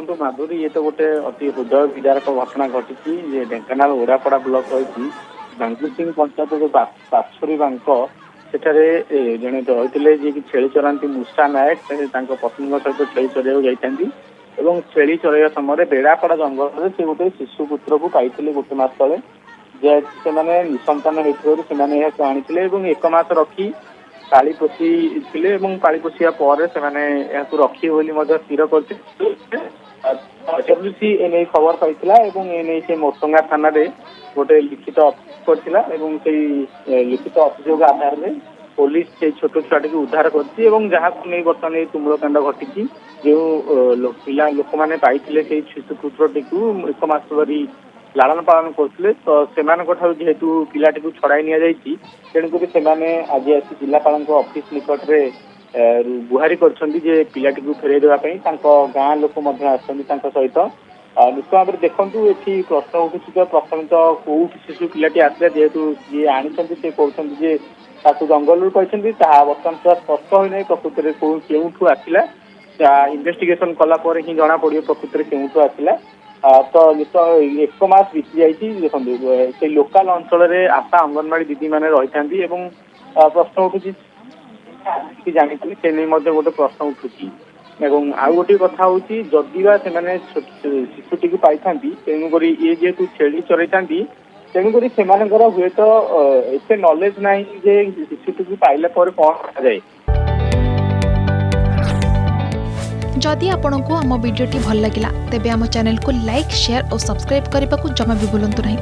देखो माधुरी ये तो गोटे अति हृदय विदारक घटना घटी ढेंकानाल ओरापड़ा ब्लॉक रही बांगी सिंह पंचायत जो पाछरी बांक सेठारे जड़े रही जी कि छेली चराती मूषा नायक पत्नी सहित छेली चरैया जाती छेली चरैया समय बेड़ापड़ा जंगल से गोटे शिशु पुत्र को पाई गोटे मास तले से निसंतान होते आनी एक मास रखी पाली पोषी पाली पोषिया पर से रखी स्थिर करसी एने खबर पाई से मोरसंगा थाना गोटे लिखित करथिला लिखित अभियोग आधार में पुलिस से छोट छुआटी को उद्धार करती नहीं बर्तमान तुमुलकांड घटी जो पिला लोक मैंने पाई शिशु पुत्रटी को एक मास धरी लालन पालन करते तो जेहेतु पिलाटी को छड़ाई नि तेणुक आज आसी जिलापाल ऑफिस निकट में गुहारी कर पिलाटी को फेरई देवाई गाँ लोक सहित निश्चित भाव में देखूँ ये प्रश्न उठुची तो प्रथम तो कौट शिशु पिलाटी आसला जेहेतु जी आनी से कहते जंगल कहते बर्तमान सुधा स्पष्ट होना प्रकृत में क्यों आसला इन्वेस्टिगेशन कलापर ही जना पड़ो प्रकृत में क्यों आसला तो निश्चय एक मास बीती जाइए देखो से लोकाल अंचल आशा अंगनवाड़ी दीदी मैंने रही प्रश्न उठुची जानी से नहीं गोटे प्रश्न उठुची आउ गोटे कथा हूँ जदिवा से शिशुटी को पाई तेणुक ये जेहेतु छेली चरई तेणुक हुए तो एत नॉलेज ना शिशुटी को पाइला पर कौन जाए। जदि आपंक आम भिडी भल लगा तेब आम चैनल को लाइक शेयर और सब्सक्राइब करने को जमा भी भूलु नहीं।